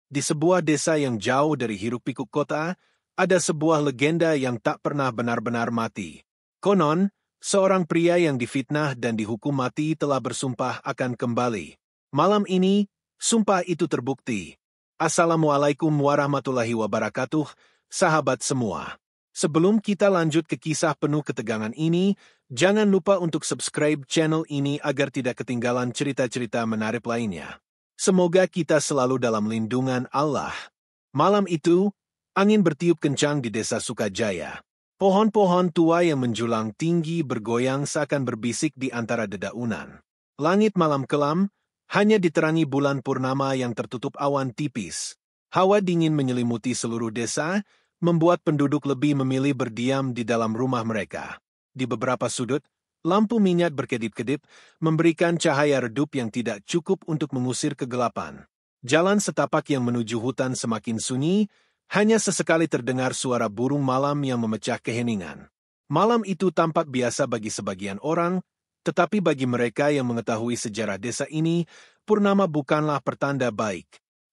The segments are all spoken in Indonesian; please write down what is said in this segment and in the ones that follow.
Di sebuah desa yang jauh dari hiruk-pikuk kota, ada sebuah legenda yang tak pernah benar-benar mati. Konon, seorang pria yang difitnah dan dihukum mati telah bersumpah akan kembali. Malam ini, sumpah itu terbukti. Assalamualaikum warahmatullahi wabarakatuh, sahabat semua. Sebelum kita lanjut ke kisah penuh ketegangan ini, jangan lupa untuk subscribe channel ini agar tidak ketinggalan cerita-cerita menarik lainnya. Semoga kita selalu dalam lindungan Allah. Malam itu, angin bertiup kencang di desa Sukajaya. Pohon-pohon tua yang menjulang tinggi bergoyang seakan berbisik di antara dedaunan. Langit malam kelam, hanya diterangi bulan purnama yang tertutup awan tipis. Hawa dingin menyelimuti seluruh desa, membuat penduduk lebih memilih berdiam di dalam rumah mereka. Di beberapa sudut, lampu minyak berkedip-kedip, memberikan cahaya redup yang tidak cukup untuk mengusir kegelapan. Jalan setapak yang menuju hutan semakin sunyi, hanya sesekali terdengar suara burung malam yang memecah keheningan. Malam itu tampak biasa bagi sebagian orang, tetapi bagi mereka yang mengetahui sejarah desa ini, purnama bukanlah pertanda baik.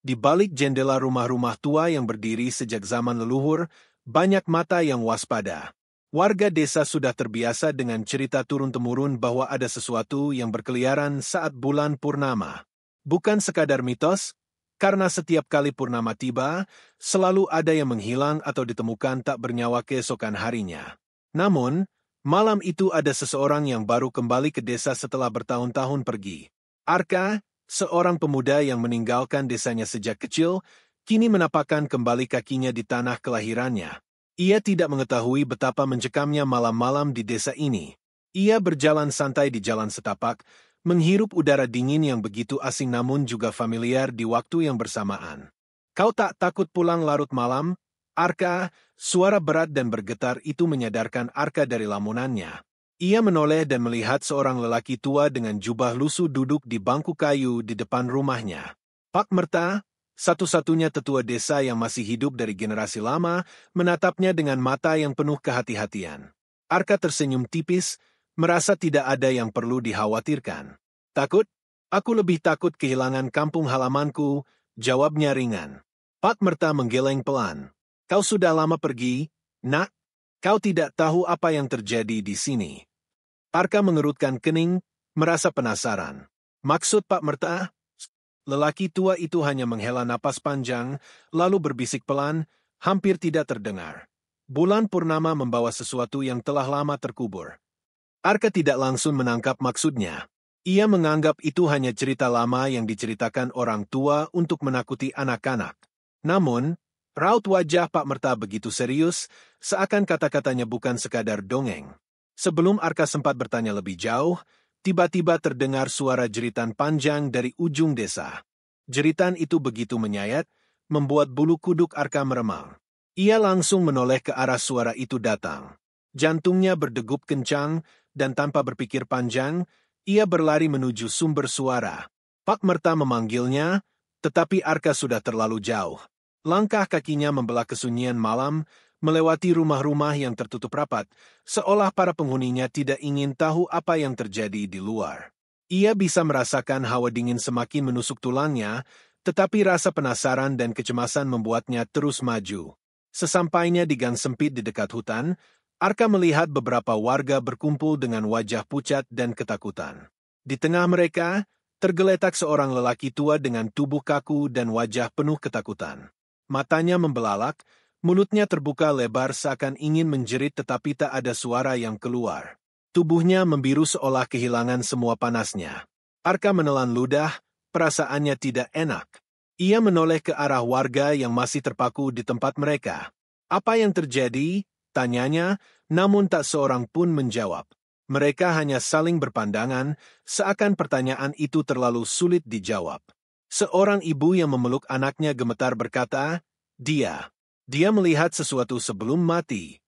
Di balik jendela rumah-rumah tua yang berdiri sejak zaman leluhur, banyak mata yang waspada. Warga desa sudah terbiasa dengan cerita turun-temurun bahwa ada sesuatu yang berkeliaran saat bulan purnama. Bukan sekadar mitos, karena setiap kali purnama tiba, selalu ada yang menghilang atau ditemukan tak bernyawa keesokan harinya. Namun, malam itu ada seseorang yang baru kembali ke desa setelah bertahun-tahun pergi. Arka, seorang pemuda yang meninggalkan desanya sejak kecil, kini menapakkan kembali kakinya di tanah kelahirannya. Ia tidak mengetahui betapa mencekamnya malam-malam di desa ini. Ia berjalan santai di jalan setapak, menghirup udara dingin yang begitu asing namun juga familiar di waktu yang bersamaan. "Kau tak takut pulang larut malam, Arka?" Suara berat dan bergetar itu menyadarkan Arka dari lamunannya. Ia menoleh dan melihat seorang lelaki tua dengan jubah lusuh duduk di bangku kayu di depan rumahnya. Pak Merta, satu-satunya tetua desa yang masih hidup dari generasi lama, menatapnya dengan mata yang penuh kehati-hatian. Arka tersenyum tipis, merasa tidak ada yang perlu dikhawatirkan. "Takut? Aku lebih takut kehilangan kampung halamanku," jawabnya ringan. Pak Merta menggeleng pelan. "Kau sudah lama pergi, Nak? Kau tidak tahu apa yang terjadi di sini." Arka mengerutkan kening, merasa penasaran. "Maksud Pak Merta?" Lelaki tua itu hanya menghela napas panjang, lalu berbisik pelan, hampir tidak terdengar. "Bulan purnama membawa sesuatu yang telah lama terkubur." Arka tidak langsung menangkap maksudnya. Ia menganggap itu hanya cerita lama yang diceritakan orang tua untuk menakuti anak-anak. Namun, raut wajah Pak Merta begitu serius, seakan kata-katanya bukan sekadar dongeng. Sebelum Arka sempat bertanya lebih jauh, tiba-tiba terdengar suara jeritan panjang dari ujung desa. Jeritan itu begitu menyayat, membuat bulu kuduk Arka meremang. Ia langsung menoleh ke arah suara itu datang. Jantungnya berdegup kencang, dan tanpa berpikir panjang, ia berlari menuju sumber suara. Pak Merta memanggilnya, tetapi Arka sudah terlalu jauh. Langkah kakinya membelah kesunyian malam, melewati rumah-rumah yang tertutup rapat, seolah para penghuninya tidak ingin tahu apa yang terjadi di luar. Ia bisa merasakan hawa dingin semakin menusuk tulangnya, tetapi rasa penasaran dan kecemasan membuatnya terus maju. Sesampainya di gang sempit di dekat hutan, Arka melihat beberapa warga berkumpul dengan wajah pucat dan ketakutan. Di tengah mereka, tergeletak seorang lelaki tua dengan tubuh kaku dan wajah penuh ketakutan. Matanya membelalak, mulutnya terbuka lebar seakan ingin menjerit tetapi tak ada suara yang keluar. Tubuhnya membiru seolah kehilangan semua panasnya. Arka menelan ludah, perasaannya tidak enak. Ia menoleh ke arah warga yang masih terpaku di tempat mereka. "Apa yang terjadi?" tanyanya, namun tak seorang pun menjawab. Mereka hanya saling berpandangan, seakan pertanyaan itu terlalu sulit dijawab. Seorang ibu yang memeluk anaknya gemetar berkata, Dia melihat sesuatu sebelum mati."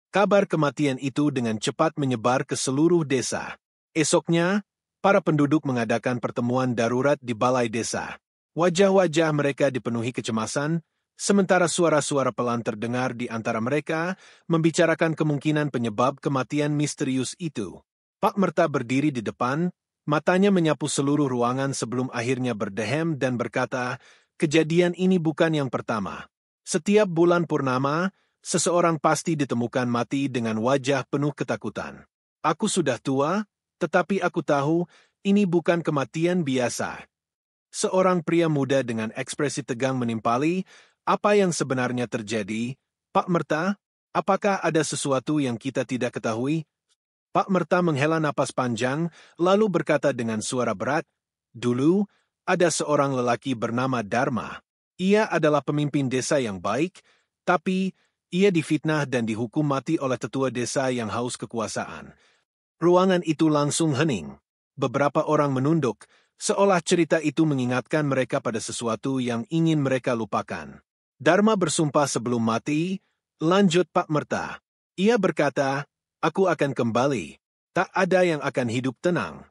Kabar kematian itu dengan cepat menyebar ke seluruh desa. Esoknya, para penduduk mengadakan pertemuan darurat di balai desa. Wajah-wajah mereka dipenuhi kecemasan, sementara suara-suara pelan terdengar di antara mereka, membicarakan kemungkinan penyebab kematian misterius itu. Pak Merta berdiri di depan, matanya menyapu seluruh ruangan sebelum akhirnya berdehem dan berkata, Kejadian ini bukan yang pertama. Setiap bulan purnama, seseorang pasti ditemukan mati dengan wajah penuh ketakutan. Aku sudah tua, tetapi aku tahu ini bukan kematian biasa. Seorang pria muda dengan ekspresi tegang menimpali, apa yang sebenarnya terjadi? Pak Merta, apakah ada sesuatu yang kita tidak ketahui? Pak Merta menghela napas panjang, lalu berkata dengan suara berat, "Dulu, ada seorang lelaki bernama Dharma. Ia adalah pemimpin desa yang baik, tapi ia difitnah dan dihukum mati oleh tetua desa yang haus kekuasaan." Ruangan itu langsung hening. Beberapa orang menunduk, seolah cerita itu mengingatkan mereka pada sesuatu yang ingin mereka lupakan. Dharma bersumpah sebelum mati, lanjut Pak Merta. Ia berkata, "Aku akan kembali. Tak ada yang akan hidup tenang."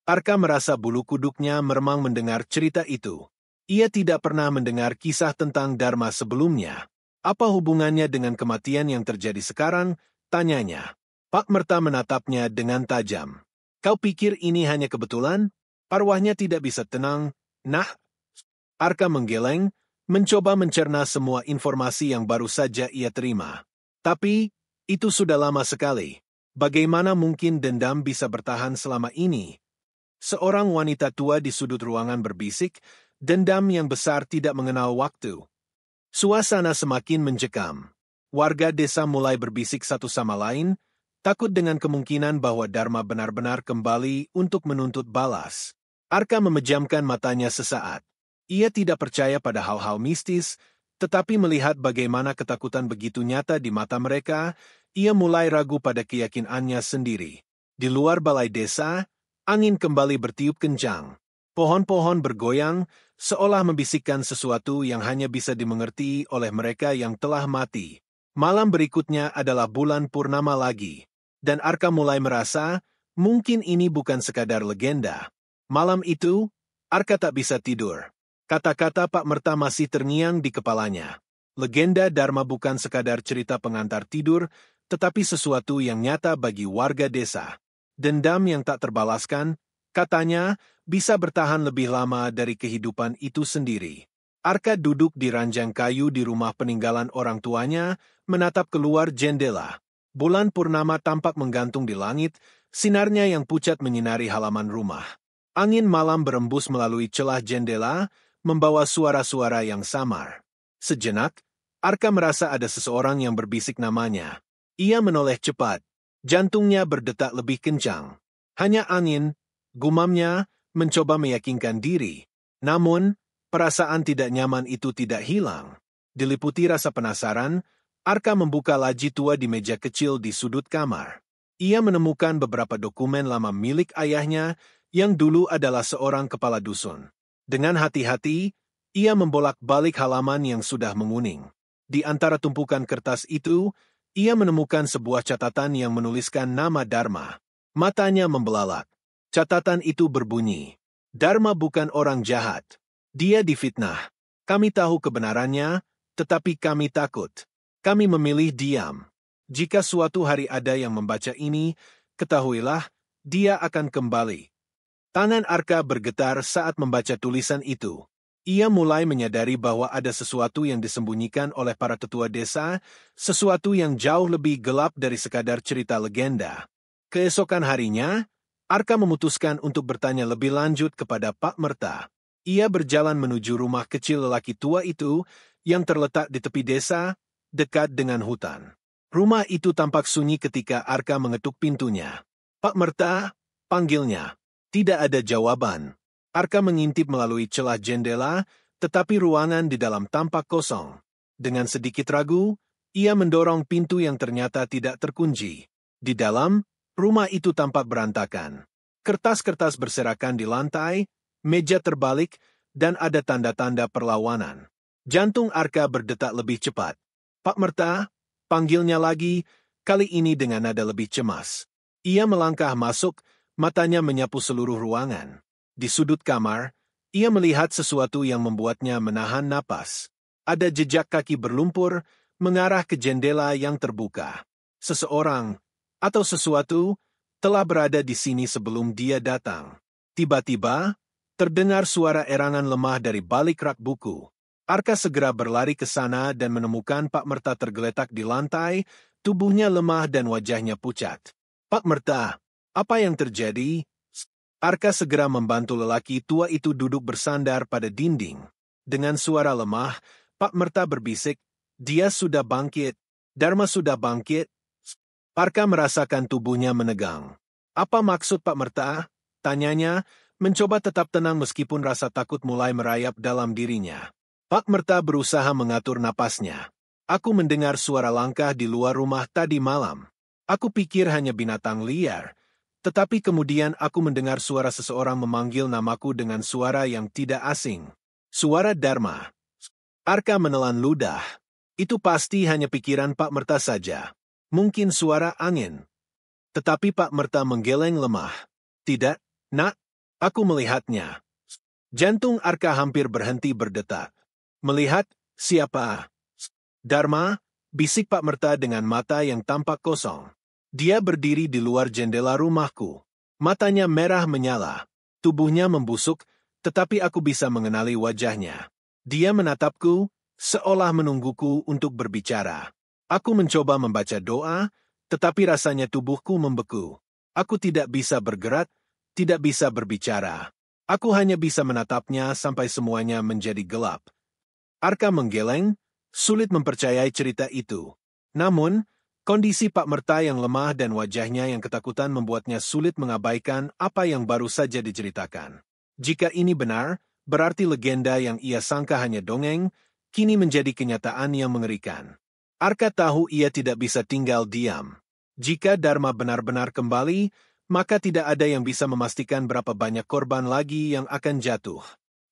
Arka merasa bulu kuduknya meremang mendengar cerita itu. Ia tidak pernah mendengar kisah tentang Dharma sebelumnya. Apa hubungannya dengan kematian yang terjadi sekarang? Tanyanya. Pak Merta menatapnya dengan tajam. "Kau pikir ini hanya kebetulan? Arwahnya tidak bisa tenang." Nah, Arka menggeleng, mencoba mencerna semua informasi yang baru saja ia terima. Tapi, itu sudah lama sekali. Bagaimana mungkin dendam bisa bertahan selama ini? Seorang wanita tua di sudut ruangan berbisik, dendam yang besar tidak mengenal waktu. Suasana semakin mencekam. Warga desa mulai berbisik satu sama lain, takut dengan kemungkinan bahwa Dharma benar-benar kembali untuk menuntut balas. Arka memejamkan matanya sesaat. Ia tidak percaya pada hal-hal mistis, tetapi melihat bagaimana ketakutan begitu nyata di mata mereka, ia mulai ragu pada keyakinannya sendiri. Di luar balai desa, angin kembali bertiup kencang. Pohon-pohon bergoyang, seolah membisikkan sesuatu yang hanya bisa dimengerti oleh mereka yang telah mati. Malam berikutnya adalah bulan purnama lagi. Dan Arka mulai merasa, mungkin ini bukan sekadar legenda. Malam itu, Arka tak bisa tidur. Kata-kata Pak Merta masih terngiang di kepalanya. Legenda Dharma bukan sekadar cerita pengantar tidur, tetapi sesuatu yang nyata bagi warga desa. Dendam yang tak terbalaskan, katanya, bisa bertahan lebih lama dari kehidupan itu sendiri. Arka duduk di ranjang kayu di rumah peninggalan orang tuanya, menatap keluar jendela. Bulan purnama tampak menggantung di langit, sinarnya yang pucat menyinari halaman rumah. Angin malam berembus melalui celah jendela, membawa suara-suara yang samar. Sejenak, Arka merasa ada seseorang yang berbisik namanya. Ia menoleh cepat. Jantungnya berdetak lebih kencang. Hanya angin, gumamnya, mencoba meyakinkan diri. Namun, perasaan tidak nyaman itu tidak hilang. Diliputi rasa penasaran, Arka membuka laji tua di meja kecil di sudut kamar. Ia menemukan beberapa dokumen lama milik ayahnya yang dulu adalah seorang kepala dusun. Dengan hati-hati, ia membolak-balik halaman yang sudah menguning. Di antara tumpukan kertas itu, ia menemukan sebuah catatan yang menuliskan nama Dharma. Matanya membelalak. Catatan itu berbunyi, "Dharma bukan orang jahat. Dia difitnah. Kami tahu kebenarannya, tetapi kami takut. Kami memilih diam. Jika suatu hari ada yang membaca ini, ketahuilah, dia akan kembali." Tangan Arka bergetar saat membaca tulisan itu. Ia mulai menyadari bahwa ada sesuatu yang disembunyikan oleh para tetua desa, sesuatu yang jauh lebih gelap dari sekadar cerita legenda. Keesokan harinya, Arka memutuskan untuk bertanya lebih lanjut kepada Pak Merta. Ia berjalan menuju rumah kecil lelaki tua itu yang terletak di tepi desa, dekat dengan hutan. Rumah itu tampak sunyi ketika Arka mengetuk pintunya. "Pak Merta," panggilnya. Tidak ada jawaban. Arka mengintip melalui celah jendela, tetapi ruangan di dalam tampak kosong. Dengan sedikit ragu, ia mendorong pintu yang ternyata tidak terkunci. Di dalam, rumah itu tampak berantakan. Kertas-kertas berserakan di lantai, meja terbalik, dan ada tanda-tanda perlawanan. Jantung Arka berdetak lebih cepat. "Pak Merta," panggilnya lagi, kali ini dengan nada lebih cemas. Ia melangkah masuk, matanya menyapu seluruh ruangan. Di sudut kamar, ia melihat sesuatu yang membuatnya menahan napas. Ada jejak kaki berlumpur mengarah ke jendela yang terbuka. Seseorang, atau sesuatu, telah berada di sini sebelum dia datang. Tiba-tiba, Terdengar suara erangan lemah dari balik rak buku. Arka segera berlari ke sana dan menemukan Pak Merta tergeletak di lantai, tubuhnya lemah dan wajahnya pucat. Pak Merta, apa yang terjadi? Arka segera membantu lelaki tua itu duduk bersandar pada dinding. Dengan suara lemah, Pak Merta berbisik, dia sudah bangkit. Dharma sudah bangkit. Arka merasakan tubuhnya menegang. Apa maksud Pak Merta? Tanyanya, mencoba tetap tenang meskipun rasa takut mulai merayap dalam dirinya. Pak Merta berusaha mengatur napasnya. Aku mendengar suara langkah di luar rumah tadi malam. Aku pikir hanya binatang liar, tetapi kemudian aku mendengar suara seseorang memanggil namaku dengan suara yang tidak asing. Suara Dharma. Arka menelan ludah. Itu pasti hanya pikiran Pak Merta saja. Mungkin suara angin. Tetapi Pak Merta menggeleng lemah. Tidak, nak. Aku melihatnya. Jantung Arka hampir berhenti berdetak. Melihat, siapa? Dharma, bisik Pak Merta dengan mata yang tampak kosong. Dia berdiri di luar jendela rumahku. Matanya merah menyala. Tubuhnya membusuk, tetapi aku bisa mengenali wajahnya. Dia menatapku, seolah menungguku untuk berbicara. Aku mencoba membaca doa, tetapi rasanya tubuhku membeku. Aku tidak bisa bergerak, tidak bisa berbicara. Aku hanya bisa menatapnya sampai semuanya menjadi gelap. Arka menggeleng, sulit mempercayai cerita itu. Namun, kondisi Pak Merta yang lemah dan wajahnya yang ketakutan membuatnya sulit mengabaikan apa yang baru saja diceritakan. Jika ini benar, berarti legenda yang ia sangka hanya dongeng, kini menjadi kenyataan yang mengerikan. Arka tahu ia tidak bisa tinggal diam. Jika Dharma benar-benar kembali, maka tidak ada yang bisa memastikan berapa banyak korban lagi yang akan jatuh.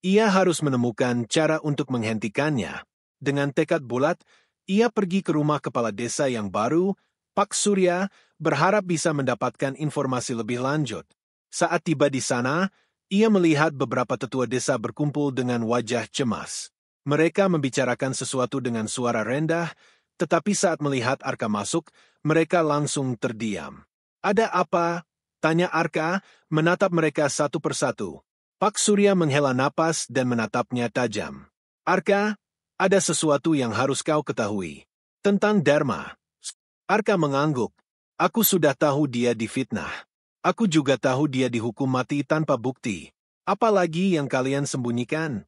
Ia harus menemukan cara untuk menghentikannya. Dengan tekad bulat, ia pergi ke rumah kepala desa yang baru, Pak Surya, berharap bisa mendapatkan informasi lebih lanjut. Saat tiba di sana, ia melihat beberapa tetua desa berkumpul dengan wajah cemas. Mereka membicarakan sesuatu dengan suara rendah, tetapi saat melihat Arka masuk, mereka langsung terdiam. Ada apa? Tanya Arka, menatap mereka satu persatu. Pak Surya menghela napas dan menatapnya tajam. Arka, ada sesuatu yang harus kau ketahui. Tentang Dharma. Arka mengangguk. Aku sudah tahu dia difitnah. Aku juga tahu dia dihukum mati tanpa bukti. Apalagi yang kalian sembunyikan?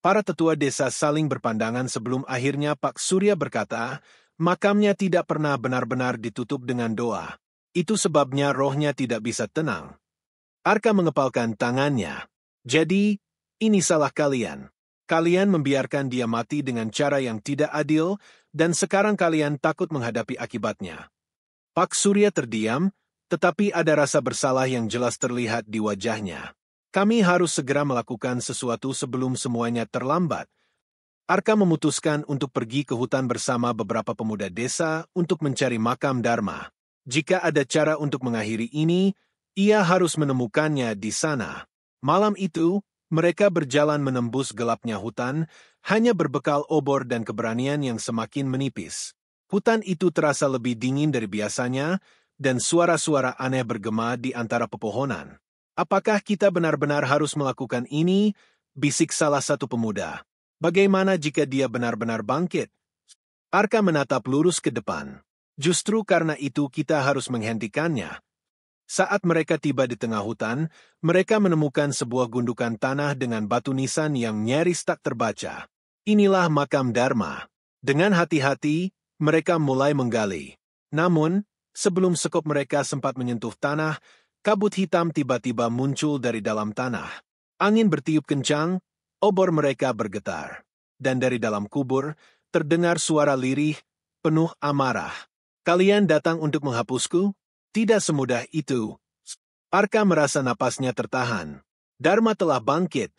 Para tetua desa saling berpandangan sebelum akhirnya Pak Surya berkata, makamnya tidak pernah benar-benar ditutup dengan doa. Itu sebabnya rohnya tidak bisa tenang. Arka mengepalkan tangannya. Jadi, ini salah kalian. Kalian membiarkan dia mati dengan cara yang tidak adil, dan sekarang kalian takut menghadapi akibatnya. Pak Surya terdiam, tetapi ada rasa bersalah yang jelas terlihat di wajahnya. Kami harus segera melakukan sesuatu sebelum semuanya terlambat. Arka memutuskan untuk pergi ke hutan bersama beberapa pemuda desa untuk mencari makam Dharma. Jika ada cara untuk mengakhiri ini, ia harus menemukannya di sana. Malam itu, mereka berjalan menembus gelapnya hutan, hanya berbekal obor dan keberanian yang semakin menipis. Hutan itu terasa lebih dingin dari biasanya, dan suara-suara aneh bergema di antara pepohonan. Apakah kita benar-benar harus melakukan ini? Bisik salah satu pemuda. Bagaimana jika dia benar-benar bangkit? Arka menatap lurus ke depan. Justru karena itu kita harus menghentikannya. Saat mereka tiba di tengah hutan, mereka menemukan sebuah gundukan tanah dengan batu nisan yang nyaris tak terbaca. Inilah makam Dharma. Dengan hati-hati, mereka mulai menggali. Namun, sebelum sekop mereka sempat menyentuh tanah, kabut hitam tiba-tiba muncul dari dalam tanah. Angin bertiup kencang, obor mereka bergetar. Dan dari dalam kubur, terdengar suara lirih, penuh amarah. Kalian datang untuk menghapusku? Tidak semudah itu. Arka merasa napasnya tertahan. Dharma telah bangkit.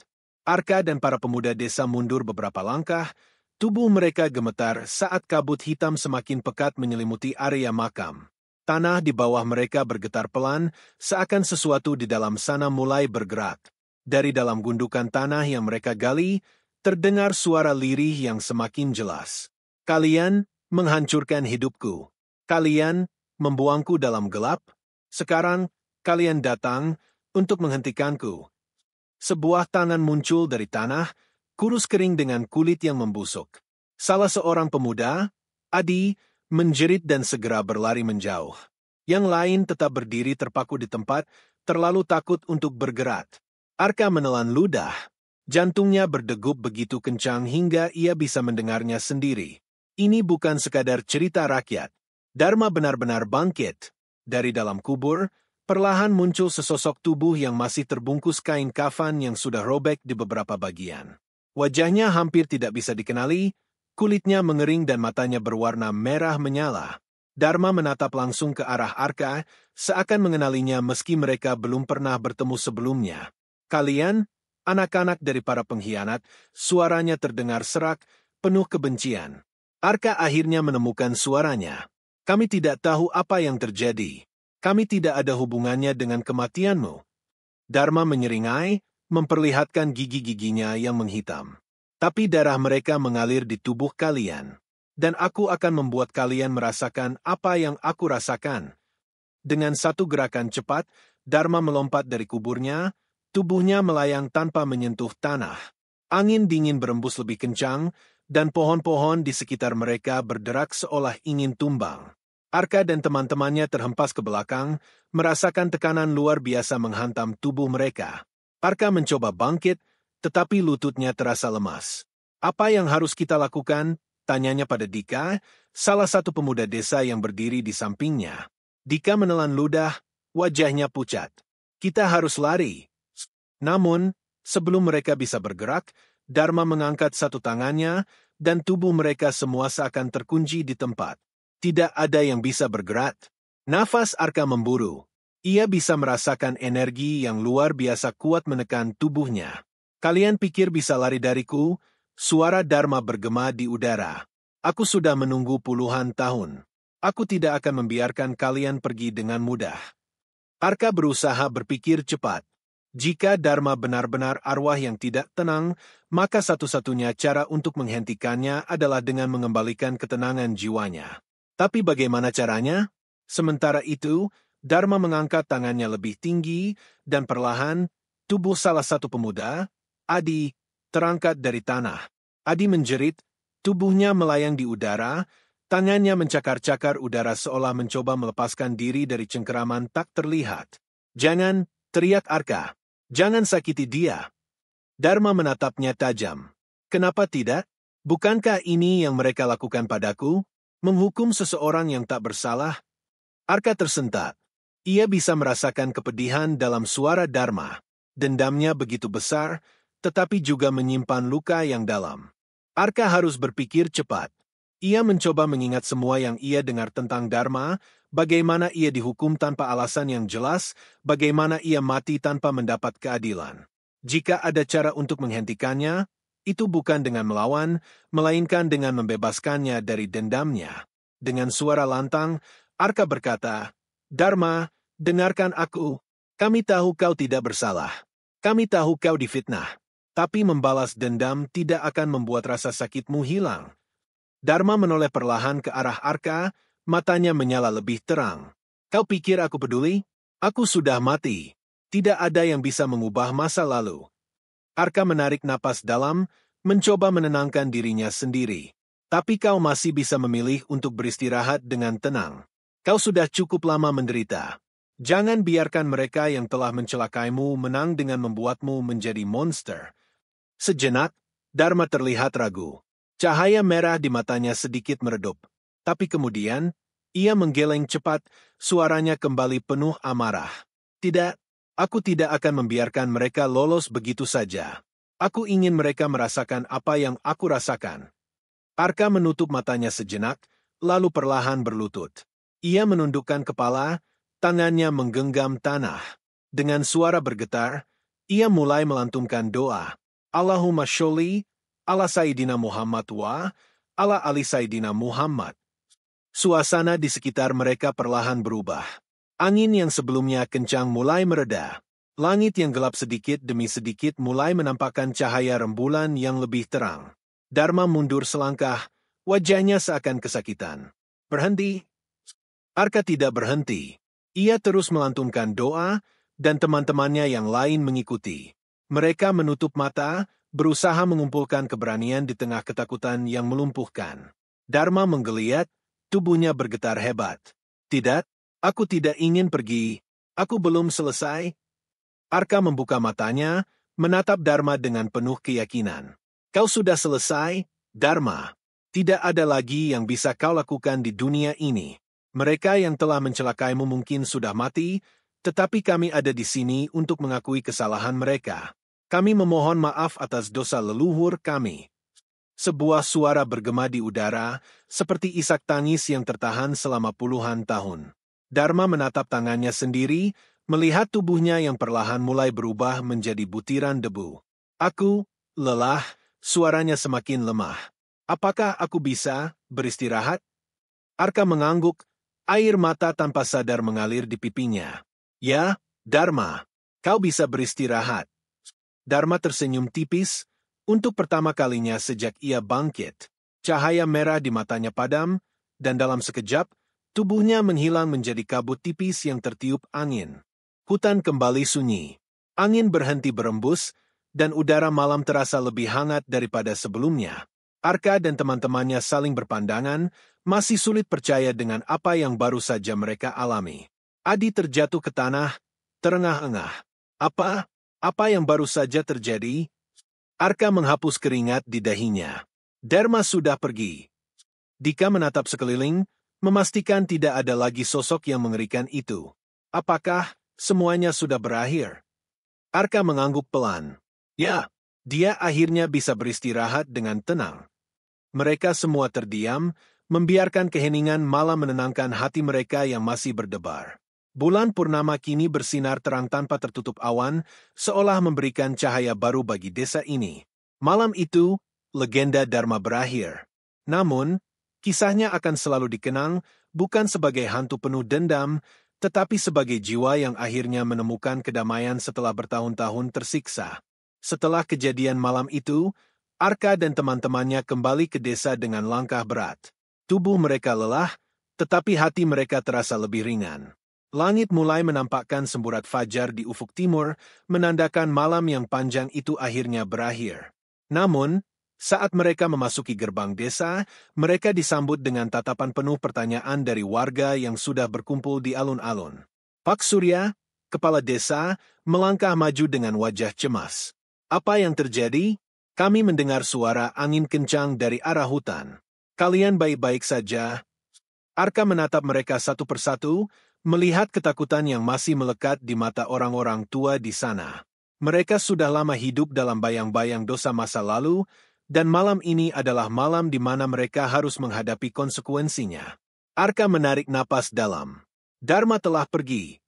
Arka dan para pemuda desa mundur beberapa langkah, tubuh mereka gemetar saat kabut hitam semakin pekat menyelimuti area makam. Tanah di bawah mereka bergetar pelan, seakan sesuatu di dalam sana mulai bergerak. Dari dalam gundukan tanah yang mereka gali, terdengar suara lirih yang semakin jelas. Kalian menghancurkan hidupku. Kalian membuangku dalam gelap. Sekarang, kalian datang untuk menghentikanku. Sebuah tangan muncul dari tanah, kurus kering dengan kulit yang membusuk. Salah seorang pemuda, Adi, menjerit dan segera berlari menjauh. Yang lain tetap berdiri terpaku di tempat, terlalu takut untuk bergerak. Arka menelan ludah. Jantungnya berdegup begitu kencang hingga ia bisa mendengarnya sendiri. Ini bukan sekadar cerita rakyat. Dharma benar-benar bangkit. Dari dalam kubur, perlahan muncul sesosok tubuh yang masih terbungkus kain kafan yang sudah robek di beberapa bagian. Wajahnya hampir tidak bisa dikenali, kulitnya mengering dan matanya berwarna merah menyala. Dharma menatap langsung ke arah Arka, seakan mengenalinya meski mereka belum pernah bertemu sebelumnya. Kalian, anak-anak dari para pengkhianat, suaranya terdengar serak, penuh kebencian. Arka akhirnya menemukan suaranya. Kami tidak tahu apa yang terjadi. Kami tidak ada hubungannya dengan kematianmu. Dharma menyeringai, memperlihatkan gigi-giginya yang menghitam. Tapi darah mereka mengalir di tubuh kalian. Dan aku akan membuat kalian merasakan apa yang aku rasakan. Dengan satu gerakan cepat, Dharma melompat dari kuburnya, tubuhnya melayang tanpa menyentuh tanah. Angin dingin berembus lebih kencang, dan pohon-pohon di sekitar mereka berderak seolah ingin tumbang. Arka dan teman-temannya terhempas ke belakang, merasakan tekanan luar biasa menghantam tubuh mereka. Arka mencoba bangkit, tetapi lututnya terasa lemas. Apa yang harus kita lakukan? Tanyanya pada Dika, salah satu pemuda desa yang berdiri di sampingnya. Dika menelan ludah, wajahnya pucat. Kita harus lari. Namun, sebelum mereka bisa bergerak, Dharma mengangkat satu tangannya, dan tubuh mereka semua seakan terkunci di tempat. Tidak ada yang bisa bergerak. Nafas Arka memburu. Ia bisa merasakan energi yang luar biasa kuat menekan tubuhnya. Kalian pikir bisa lari dariku? Suara Dharma bergema di udara. Aku sudah menunggu puluhan tahun. Aku tidak akan membiarkan kalian pergi dengan mudah. Arka berusaha berpikir cepat. Jika Dharma benar-benar arwah yang tidak tenang, maka satu-satunya cara untuk menghentikannya adalah dengan mengembalikan ketenangan jiwanya. Tapi bagaimana caranya? Sementara itu, Dharma mengangkat tangannya lebih tinggi, dan perlahan, tubuh salah satu pemuda, Adi, terangkat dari tanah. Adi menjerit, tubuhnya melayang di udara, tangannya mencakar-cakar udara seolah mencoba melepaskan diri dari cengkeraman tak terlihat. Jangan, teriak Arka. Jangan sakiti dia. Dharma menatapnya tajam. Kenapa tidak? Bukankah ini yang mereka lakukan padaku? Menghukum seseorang yang tak bersalah? Arka tersentak. Ia bisa merasakan kepedihan dalam suara Dharma. Dendamnya begitu besar, tetapi juga menyimpan luka yang dalam. Arka harus berpikir cepat. Ia mencoba mengingat semua yang ia dengar tentang Dharma, bagaimana ia dihukum tanpa alasan yang jelas, bagaimana ia mati tanpa mendapat keadilan. Jika ada cara untuk menghentikannya, itu bukan dengan melawan, melainkan dengan membebaskannya dari dendamnya. Dengan suara lantang, Arka berkata, Dharma, dengarkan aku. Kami tahu kau tidak bersalah. Kami tahu kau difitnah. Tapi membalas dendam tidak akan membuat rasa sakitmu hilang. Dharma menoleh perlahan ke arah Arka, matanya menyala lebih terang. Kau pikir aku peduli? Aku sudah mati. Tidak ada yang bisa mengubah masa lalu. Arka menarik napas dalam, mencoba menenangkan dirinya sendiri. Tapi kau masih bisa memilih untuk beristirahat dengan tenang. Kau sudah cukup lama menderita. Jangan biarkan mereka yang telah mencelakaimu menang dengan membuatmu menjadi monster. Sejenak, Dharma terlihat ragu. Cahaya merah di matanya sedikit meredup. Tapi kemudian, ia menggeleng cepat, suaranya kembali penuh amarah. Tidak. Aku tidak akan membiarkan mereka lolos begitu saja. Aku ingin mereka merasakan apa yang aku rasakan. Arka menutup matanya sejenak, lalu perlahan berlutut. Ia menundukkan kepala, tangannya menggenggam tanah. Dengan suara bergetar, ia mulai melantunkan doa. Allahumma sholli, ala Sayyidina Muhammad wa, ala ali Sayyidina Muhammad. Suasana di sekitar mereka perlahan berubah. Angin yang sebelumnya kencang mulai mereda. Langit yang gelap sedikit demi sedikit mulai menampakkan cahaya rembulan yang lebih terang. Dharma mundur selangkah, wajahnya seakan kesakitan. Berhenti. Arka tidak berhenti. Ia terus melantunkan doa, dan teman-temannya yang lain mengikuti. Mereka menutup mata, berusaha mengumpulkan keberanian di tengah ketakutan yang melumpuhkan. Dharma menggeliat, tubuhnya bergetar hebat. Tidak, aku tidak ingin pergi. Aku belum selesai. Arka membuka matanya, menatap Dharma dengan penuh keyakinan. Kau sudah selesai, Dharma. Tidak ada lagi yang bisa kau lakukan di dunia ini. Mereka yang telah mencelakaimu mungkin sudah mati, tetapi kami ada di sini untuk mengakui kesalahan mereka. Kami memohon maaf atas dosa leluhur kami. Sebuah suara bergema di udara, seperti isak tangis yang tertahan selama puluhan tahun. Dharma menatap tangannya sendiri, melihat tubuhnya yang perlahan mulai berubah menjadi butiran debu. Aku lelah, suaranya semakin lemah. Apakah aku bisa beristirahat? Arka mengangguk, air mata tanpa sadar mengalir di pipinya. Ya, Dharma, kau bisa beristirahat. Dharma tersenyum tipis, untuk pertama kalinya sejak ia bangkit. Cahaya merah di matanya padam, dan dalam sekejap, tubuhnya menghilang menjadi kabut tipis yang tertiup angin. Hutan kembali sunyi. Angin berhenti berembus, dan udara malam terasa lebih hangat daripada sebelumnya. Arka dan teman-temannya saling berpandangan, masih sulit percaya dengan apa yang baru saja mereka alami. Adi terjatuh ke tanah, terengah-engah. Apa yang baru saja terjadi? Arka menghapus keringat di dahinya. Dharma sudah pergi. Dika menatap sekeliling, memastikan tidak ada lagi sosok yang mengerikan itu. Apakah semuanya sudah berakhir? Arka mengangguk pelan. Ya, dia akhirnya bisa beristirahat dengan tenang. Mereka semua terdiam, membiarkan keheningan malam menenangkan hati mereka yang masih berdebar. Bulan purnama kini bersinar terang tanpa tertutup awan, seolah memberikan cahaya baru bagi desa ini. Malam itu, legenda Dharma berakhir. Namun, kisahnya akan selalu dikenang bukan sebagai hantu penuh dendam, tetapi sebagai jiwa yang akhirnya menemukan kedamaian setelah bertahun-tahun tersiksa. Setelah kejadian malam itu, Arka dan teman-temannya kembali ke desa dengan langkah berat. Tubuh mereka lelah, tetapi hati mereka terasa lebih ringan. Langit mulai menampakkan semburat fajar di ufuk timur, menandakan malam yang panjang itu akhirnya berakhir. Namun, saat mereka memasuki gerbang desa, mereka disambut dengan tatapan penuh pertanyaan dari warga yang sudah berkumpul di alun-alun. Pak Surya, kepala desa, melangkah maju dengan wajah cemas. Apa yang terjadi? Kami mendengar suara angin kencang dari arah hutan. Kalian baik-baik saja? Arka menatap mereka satu persatu, melihat ketakutan yang masih melekat di mata orang-orang tua di sana. Mereka sudah lama hidup dalam bayang-bayang dosa masa lalu, dan malam ini adalah malam di mana mereka harus menghadapi konsekuensinya. Arka menarik napas dalam. Dharma telah pergi.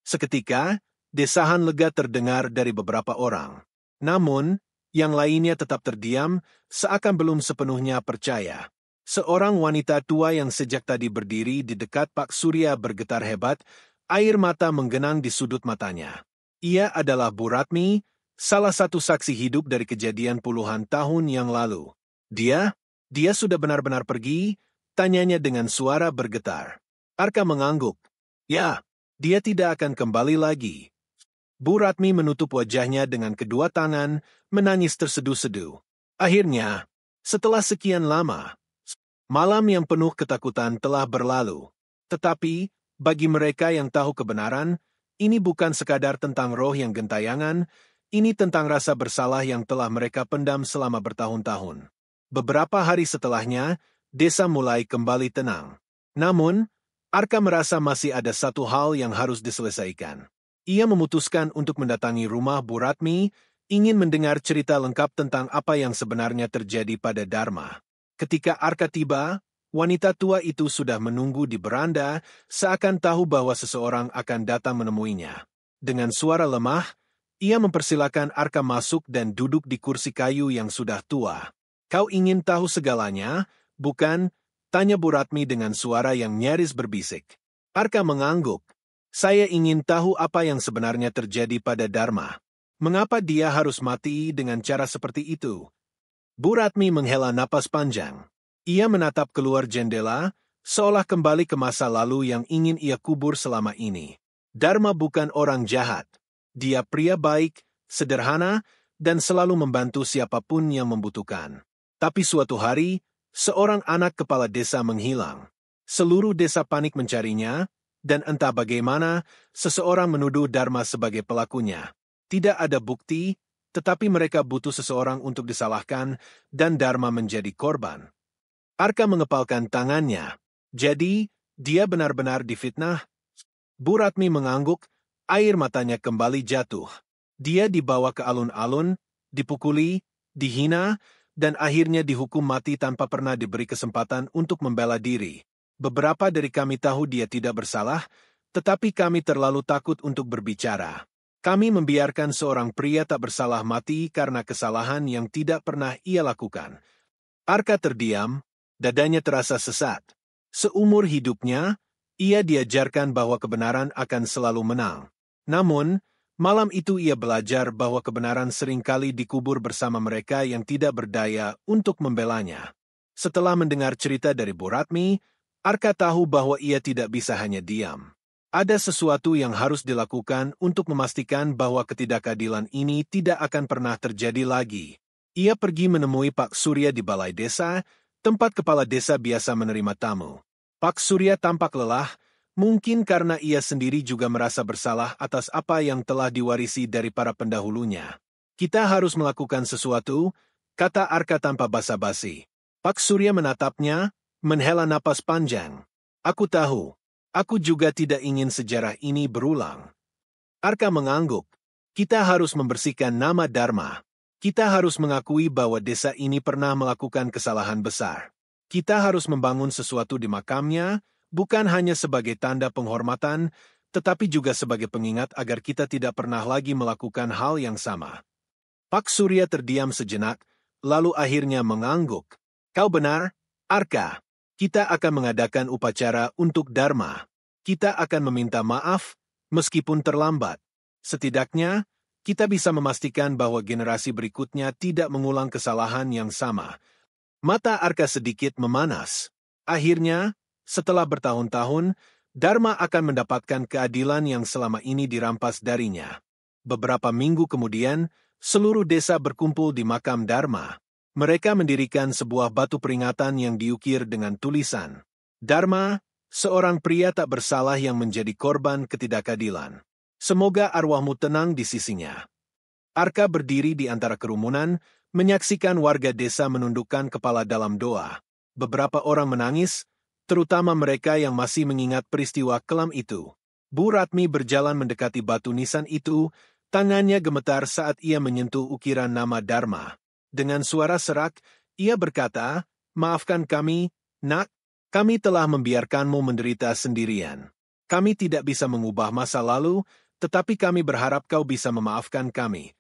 Seketika, desahan lega terdengar dari beberapa orang. Namun, yang lainnya tetap terdiam, seakan belum sepenuhnya percaya. Seorang wanita tua yang sejak tadi berdiri di dekat Pak Surya bergetar hebat, air mata menggenang di sudut matanya. Ia adalah Bu Ratmi, salah satu saksi hidup dari kejadian puluhan tahun yang lalu. Dia sudah benar-benar pergi? Tanyanya dengan suara bergetar. Arka mengangguk. Ya, dia tidak akan kembali lagi. Bu Ratmi menutup wajahnya dengan kedua tangan, menangis terseduh-seduh. Akhirnya, setelah sekian lama, malam yang penuh ketakutan telah berlalu. Tetapi, bagi mereka yang tahu kebenaran, ini bukan sekadar tentang roh yang gentayangan, ini tentang rasa bersalah yang telah mereka pendam selama bertahun-tahun. Beberapa hari setelahnya, desa mulai kembali tenang. Namun, Arka merasa masih ada satu hal yang harus diselesaikan. Ia memutuskan untuk mendatangi rumah Bu Ratmi, ingin mendengar cerita lengkap tentang apa yang sebenarnya terjadi pada Dharma. Ketika Arka tiba, wanita tua itu sudah menunggu di beranda, seakan tahu bahwa seseorang akan datang menemuinya. Dengan suara lemah, ia mempersilakan Arka masuk dan duduk di kursi kayu yang sudah tua. Kau ingin tahu segalanya, bukan? Tanya Bu Ratmi dengan suara yang nyaris berbisik. Arka mengangguk. Saya ingin tahu apa yang sebenarnya terjadi pada Dharma. Mengapa dia harus mati dengan cara seperti itu? Bu Ratmi menghela napas panjang. Ia menatap keluar jendela, seolah kembali ke masa lalu yang ingin ia kubur selama ini. Dharma bukan orang jahat. Dia pria baik, sederhana, dan selalu membantu siapapun yang membutuhkan. Tapi suatu hari, seorang anak kepala desa menghilang. Seluruh desa panik mencarinya, dan entah bagaimana, seseorang menuduh Dharma sebagai pelakunya. Tidak ada bukti, tetapi mereka butuh seseorang untuk disalahkan, dan Dharma menjadi korban. Arka mengepalkan tangannya. Jadi, dia benar-benar difitnah. Bu Ratmi mengangguk, air matanya kembali jatuh. Dia dibawa ke alun-alun, dipukuli, dihina, dan akhirnya dihukum mati tanpa pernah diberi kesempatan untuk membela diri. Beberapa dari kami tahu dia tidak bersalah, tetapi kami terlalu takut untuk berbicara. Kami membiarkan seorang pria tak bersalah mati karena kesalahan yang tidak pernah ia lakukan. Arka terdiam, dadanya terasa sesat. Seumur hidupnya, ia diajarkan bahwa kebenaran akan selalu menang. Namun, malam itu ia belajar bahwa kebenaran seringkali dikubur bersama mereka yang tidak berdaya untuk membelanya. Setelah mendengar cerita dari Bu Ratmi, Arka tahu bahwa ia tidak bisa hanya diam. Ada sesuatu yang harus dilakukan untuk memastikan bahwa ketidakadilan ini tidak akan pernah terjadi lagi. Ia pergi menemui Pak Surya di balai desa, tempat kepala desa biasa menerima tamu. Pak Surya tampak lelah, mungkin karena ia sendiri juga merasa bersalah atas apa yang telah diwarisi dari para pendahulunya. Kita harus melakukan sesuatu, kata Arka tanpa basa-basi. Pak Surya menatapnya, menghela napas panjang. Aku tahu, aku juga tidak ingin sejarah ini berulang. Arka mengangguk. Kita harus membersihkan nama Dharma. Kita harus mengakui bahwa desa ini pernah melakukan kesalahan besar. Kita harus membangun sesuatu di makamnya, bukan hanya sebagai tanda penghormatan, tetapi juga sebagai pengingat agar kita tidak pernah lagi melakukan hal yang sama. Pak Surya terdiam sejenak, lalu akhirnya mengangguk. Kau benar, Arka. Kita akan mengadakan upacara untuk Dharma. Kita akan meminta maaf, meskipun terlambat. Setidaknya, kita bisa memastikan bahwa generasi berikutnya tidak mengulang kesalahan yang sama. Mata Arka sedikit memanas. Akhirnya, setelah bertahun-tahun, Dharma akan mendapatkan keadilan yang selama ini dirampas darinya. Beberapa minggu kemudian, seluruh desa berkumpul di makam Dharma. Mereka mendirikan sebuah batu peringatan yang diukir dengan tulisan, Dharma, seorang pria tak bersalah yang menjadi korban ketidakadilan. Semoga arwahmu tenang di sisinya. Arka berdiri di antara kerumunan, menyaksikan warga desa menundukkan kepala dalam doa. Beberapa orang menangis, terutama mereka yang masih mengingat peristiwa kelam itu. Bu Ratmi berjalan mendekati batu nisan itu, tangannya gemetar saat ia menyentuh ukiran nama Dharma. Dengan suara serak, ia berkata, "Maafkan kami, Nak, kami telah membiarkanmu menderita sendirian. Kami tidak bisa mengubah masa lalu, tetapi kami berharap kau bisa memaafkan kami."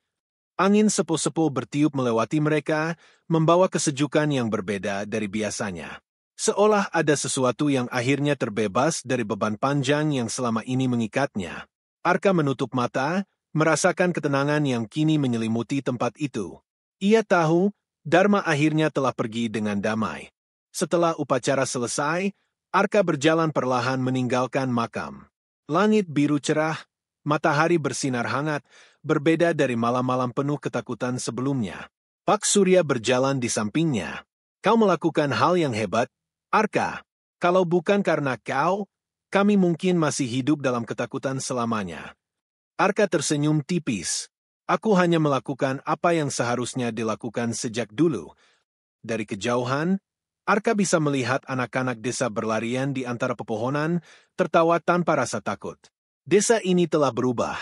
Angin sepo-sepo bertiup melewati mereka, membawa kesejukan yang berbeda dari biasanya. Seolah ada sesuatu yang akhirnya terbebas dari beban panjang yang selama ini mengikatnya. Arka menutup mata, merasakan ketenangan yang kini menyelimuti tempat itu. Ia tahu, Dharma akhirnya telah pergi dengan damai. Setelah upacara selesai, Arka berjalan perlahan meninggalkan makam. Langit biru cerah, matahari bersinar hangat, berbeda dari malam-malam penuh ketakutan sebelumnya. Pak Surya berjalan di sampingnya. Kau melakukan hal yang hebat, Arka. Kalau bukan karena kau, kami mungkin masih hidup dalam ketakutan selamanya. Arka tersenyum tipis. Aku hanya melakukan apa yang seharusnya dilakukan sejak dulu. Dari kejauhan, Arka bisa melihat anak-anak desa berlarian di antara pepohonan, tertawa tanpa rasa takut. Desa ini telah berubah.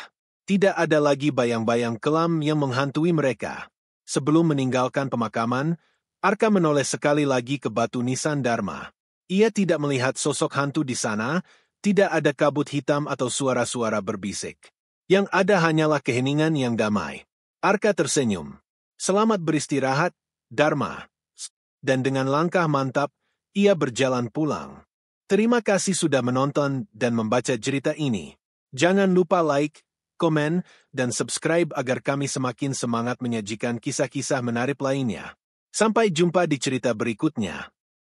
Tidak ada lagi bayang-bayang kelam yang menghantui mereka. Sebelum meninggalkan pemakaman, Arka menoleh sekali lagi ke batu nisan Dharma. Ia tidak melihat sosok hantu di sana, tidak ada kabut hitam atau suara-suara berbisik. Yang ada hanyalah keheningan yang damai. Arka tersenyum. Selamat beristirahat, Dharma. Dan dengan langkah mantap, ia berjalan pulang. Terima kasih sudah menonton dan membaca cerita ini. Jangan lupa like, komen, dan subscribe agar kami semakin semangat menyajikan kisah-kisah menarik lainnya. Sampai jumpa di cerita berikutnya.